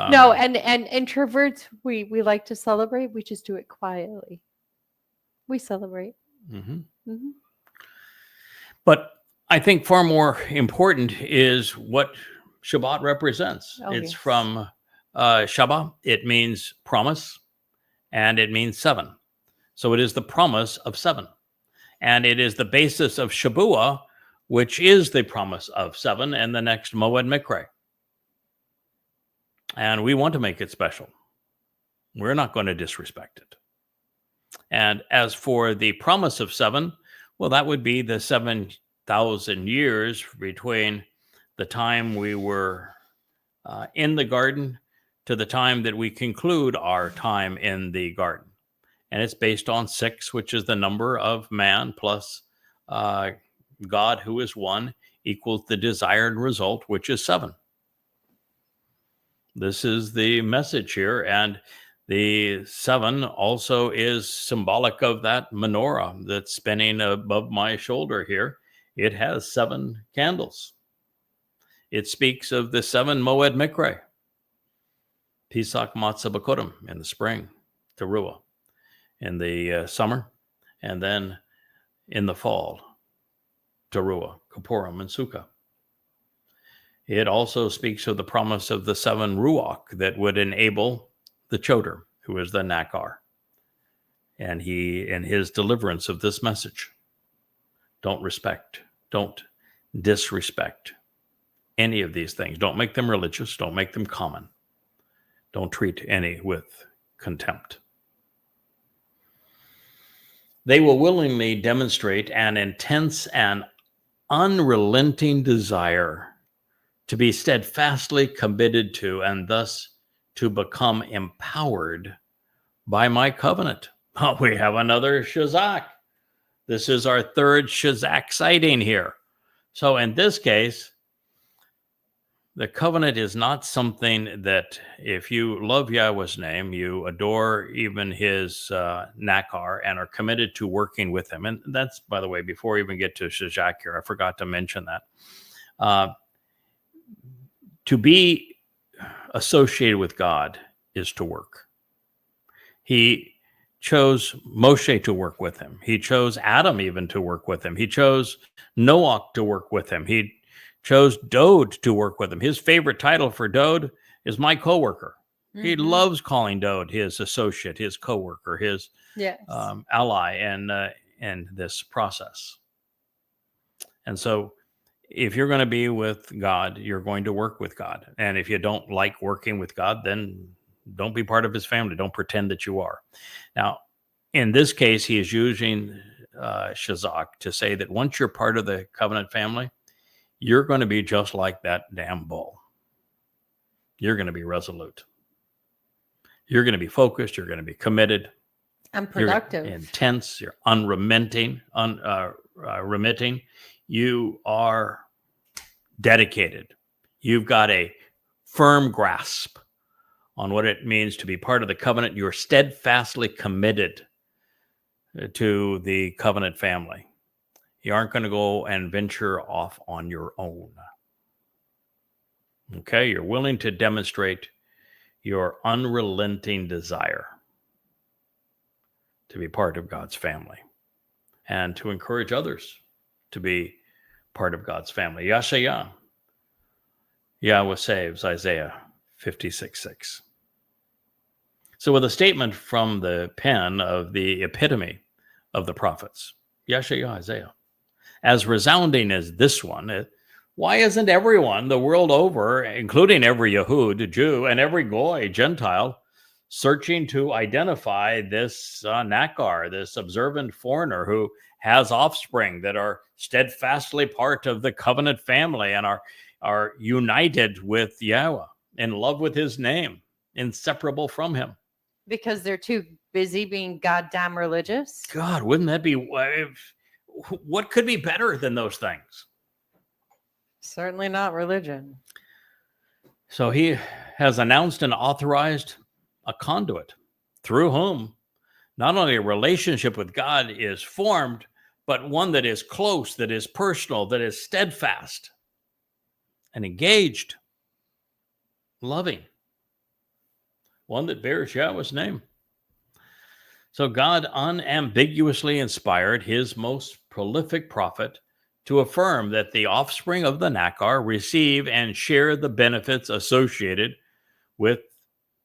No, and introverts, we like to celebrate. We just do it quietly. We celebrate. Mm-hmm. Mm-hmm. But I think far more important is what Shabbat represents. It's from Shabbat. It means promise, and it means 7. So it is the promise of 7. And it is the basis of Shabuah, which is the promise of 7 and the next Moed Mikre. And we want to make it special. We're not going to disrespect it. And as for the promise of 7, well, that would be the 7,000 years between the time we were in the garden to the time that we conclude our time in the garden. And it's based on 6, which is the number of man plus God, who is 1, equals the desired result, which is 7. This is the message here. And the 7 also is symbolic of that menorah that's spinning above my shoulder here. It has 7 candles. It speaks of the 7 Moed Mikre. Pesach Matzah B'Kodim in the spring, Towrah in the summer, and then in the fall, Towrah, Kippurim, and Sukkah. It also speaks of the promise of the 7 Ruach that would enable the Choter, who is the Nakar, and his deliverance of this message. Don't disrespect any of these things. Don't make them religious. Don't make them common. Don't treat any with contempt. They will willingly demonstrate an intense and unrelenting desire to be steadfastly committed to and thus to become empowered by my covenant. Oh, we have another Shazak. This is our 3rd Shazak sighting here. So in this case, the covenant is not something that if you love Yahweh's name, you adore even his Nakar and are committed to working with him. And that's, by the way, before we even get to Shazak here, I forgot to mention that. To be associated with God is to work. He chose Moshe to work with him. He chose Adam even to work with him. He chose Noah to work with him. He chose Dode to work with him. His favorite title for Dode is my coworker. Mm-hmm. He loves calling Dode his associate, his coworker, his ally in this process. And so if you're going to be with God, you're going to work with God. And if you don't like working with God, then don't be part of his family. Don't pretend that you are. Now, in this case, he is using Shazak to say that once you're part of the covenant family, you're going to be just like that damn bull. You're going to be resolute. You're going to be focused. You're going to be committed. And productive. You're intense. You're unremitting. Remitting. You are dedicated. You've got a firm grasp on what it means to be part of the covenant. You're steadfastly committed to the covenant family. You aren't going to go and venture off on your own. Okay, you're willing to demonstrate your unrelenting desire to be part of God's family and to encourage others to be part of God's family. Yashayah. Yahweh saves, Isaiah 56:6. So with a statement from the pen of the epitome of the prophets, Yashayah, Isaiah, as resounding as this one, why isn't everyone the world over, including every Yehud, Jew, and every Goy, Gentile, searching to identify this Nakar, this observant foreigner who has offspring that are steadfastly part of the covenant family and are united with Yahweh, in love with his name, inseparable from him? Because they're too busy being goddamn religious? God, wouldn't that be... What could be better than those things? Certainly not religion. So he has announced and authorized a conduit through whom not only a relationship with God is formed, but one that is close, that is personal, that is steadfast and engaged, loving, one that bears Yahweh's name. So God unambiguously inspired his most prolific prophet to affirm that the offspring of the Nakar receive and share the benefits associated with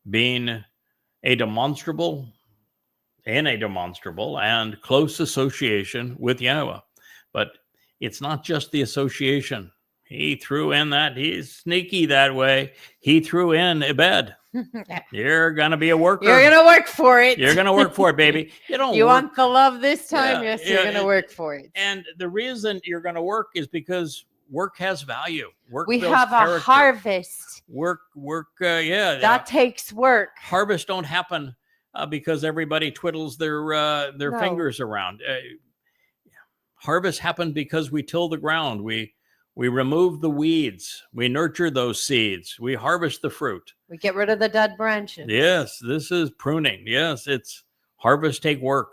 being a demonstrable in a demonstrable and close association with Yahowah. But it's not just the association. He threw in that, he's sneaky that way. He threw in a bed. You're going to be a worker. You're going to work for it. You're going to work for it, baby. You want the love this time? Yeah, yes, you're going to work for it. And the reason you're going to work is because work has value. Work we builds have character. A harvest. Work, yeah. That takes work. Harvests don't happen because everybody twiddles their fingers around. Harvests happen because we till the ground. We remove the weeds. We nurture those seeds. We harvest the fruit. We get rid of the dead branches. Yes, this is pruning. Yes, it's harvest take work.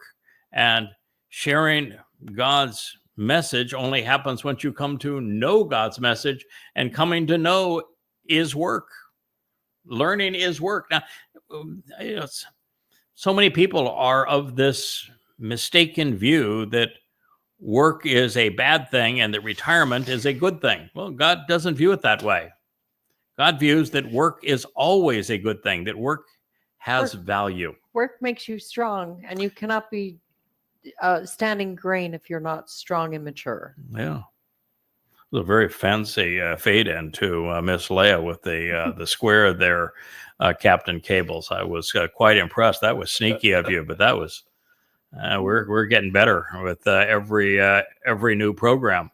And sharing God's message only happens once you come to know God's message, and coming to know is work. Learning is work. Now, so many people are of this mistaken view that work is a bad thing and that retirement is a good thing. Well, God doesn't view it that way. God views that work is always a good thing, that work has value. Work makes you strong, and you cannot be standing grain if you're not strong and mature. Yeah. It was a very fancy fade in to Miss Leia with the square there, Captain Cables. I was quite impressed. That was sneaky of you, but that was we're getting better with every new program.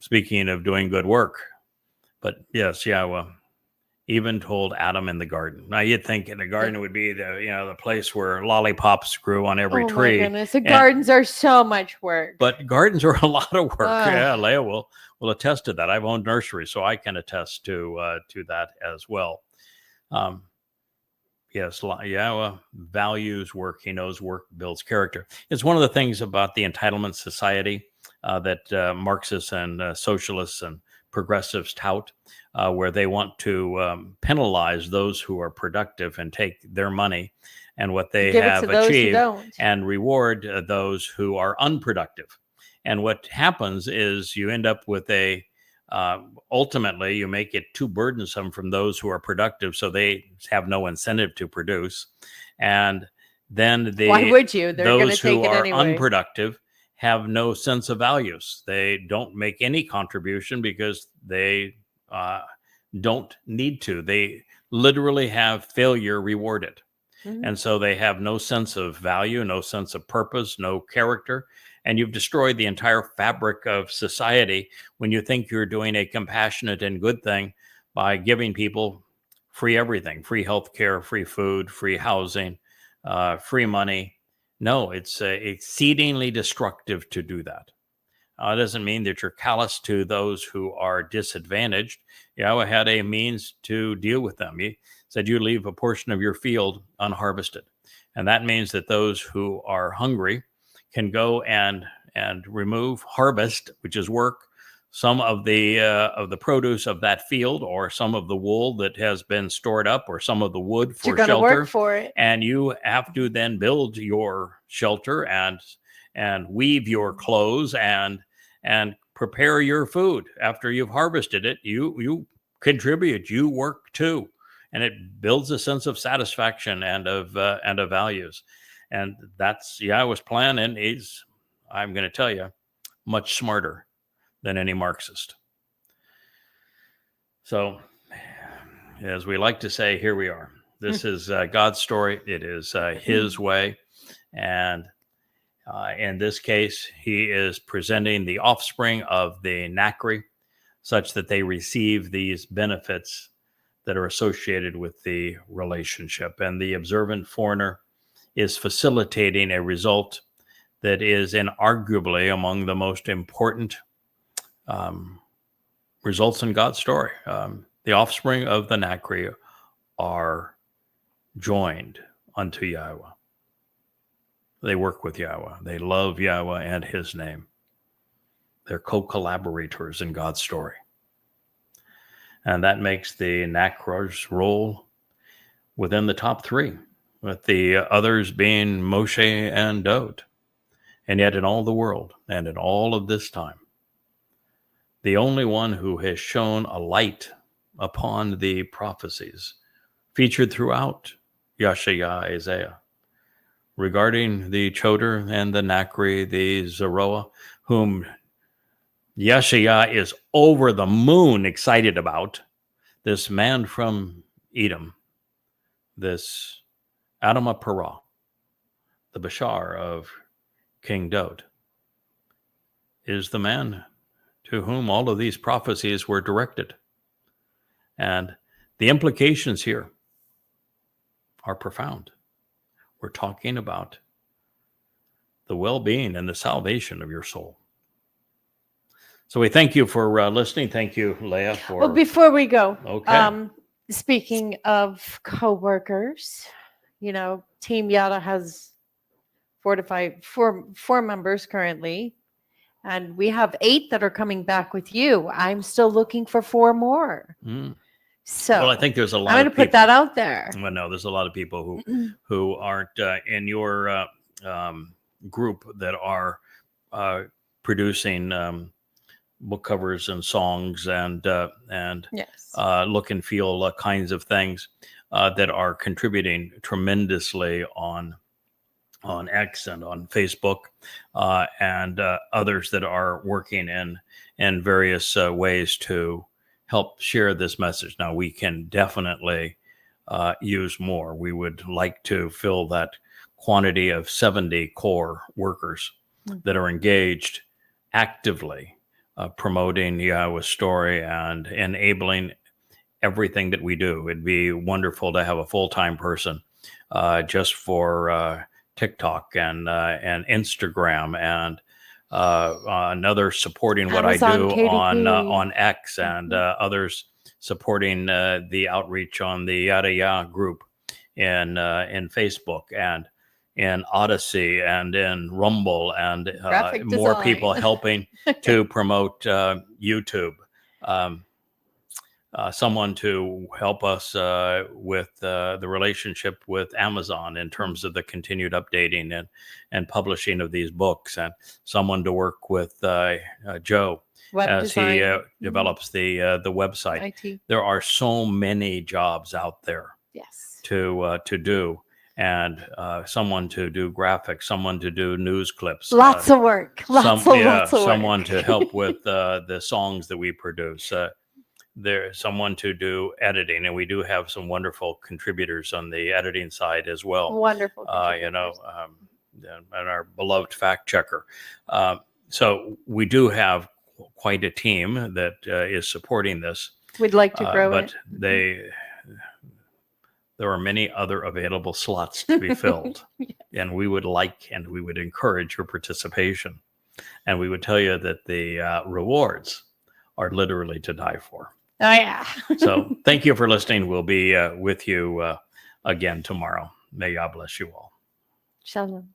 Speaking of doing good work, but yes, Yahowah even told Adam in the garden. Now you'd think in the garden would be the place where lollipops grew on every tree. Oh my goodness, the gardens are so much work. But gardens are a lot of work. Yeah, Leia will attest to that. I've owned nurseries, so I can attest to that as well. Yes, Yahowah values work. He knows work builds character. It's one of the things about the entitlement society that Marxists and socialists and progressives tout, where they want to penalize those who are productive and take their money and what they have achieved and reward those who are unproductive. And what happens is you end up with ultimately you make it too burdensome from those who are productive, so they have no incentive to produce. And then why would you? They're going to take it anyway. Those who are unproductive have no sense of values. They don't make any contribution because they don't need to. They literally have failure rewarded. Mm-hmm. And so they have no sense of value, no sense of purpose, no character. And you've destroyed the entire fabric of society when you think you're doing a compassionate and good thing by giving people free everything, free healthcare, free food, free housing, free money. No, it's exceedingly destructive to do that. It doesn't mean that you're callous to those who are disadvantaged. Yahowah had a means to deal with them. He said you leave a portion of your field unharvested. And that means that those who are hungry can go and harvest, which is work, some of the produce of that field, or some of the wool that has been stored up, or some of the wood for shelter. You're going to work for it. And you have to then build your shelter and weave your clothes and prepare your food. After you've harvested it, you contribute, you work too. And it builds a sense of satisfaction and of values. And that's Yahowah's plan. And I'm going to tell you, much smarter than any Marxist. So, as we like to say, here we are. This is God's story. It is his way. And in this case, he is presenting the offspring of the Nakri such that they receive these benefits that are associated with the relationship. And the observant foreigner is facilitating a result that is inarguably among the most important results in God's story. The offspring of the Nakri are joined unto Yahowah. They work with Yahowah. They love Yahowah and his name. They're co-collaborators in God's story. And that makes the Nakri's role within the top three, with the others being Moshe and Dod. And yet in all the world and in all of this time, the only one who has shone a light upon the prophecies featured throughout Yeshayahu, Isaiah, regarding the Choter and the Nakri, the Zeroah, whom Yeshaya is over the moon excited about, this man from Edom, this Adamah Parah, the Bashar of King Daud, is the man to whom all of these prophecies were directed. And the implications here are profound. We're talking about the well-being and the salvation of your soul. So we thank you for listening. Thank you, Leah, for... Well, before we go, okay. Speaking of co-workers, Team Yada has 4 members currently, and we have 8 that are coming back with you. I'm still looking for 4 more. So, well, I think there's a lot. I'm going to put that out there. Well, no, there's a lot of people who aren't in your group that are producing book covers and songs and yes. Look and feel kinds of things that are contributing tremendously on X and on Facebook, and others that are working in various ways to help share this message. Now, we can definitely use more. We would like to fill that quantity of 70 core workers that are engaged actively promoting Yahowah's story and enabling everything that we do. It'd be wonderful to have a full-time person just for TikTok and Instagram, and another supporting what Amazon, I do KDP. on X, and others supporting the outreach on the Yada Yahowah group in Facebook, and in Odyssey, and in Rumble, and more people helping to promote YouTube. Someone to help us with the relationship with Amazon in terms of the continued updating and publishing of these books, and someone to work with Joe as he develops the website. IT. There are so many jobs out there, yes, to do, and someone to do graphics, someone to do news clips, lots of work, lots of someone work. to help with the songs that we produce. There's someone to do editing, and we do have some wonderful contributors on the editing side as well. Wonderful, and our beloved fact checker. So we do have quite a team that is supporting this. We'd like to grow but it. There are many other available slots to be filled, yes. And we would encourage your participation, and we would tell you that the rewards are literally to die for. Oh, yeah. So thank you for listening. We'll be with you again tomorrow. May God bless you all. Shalom.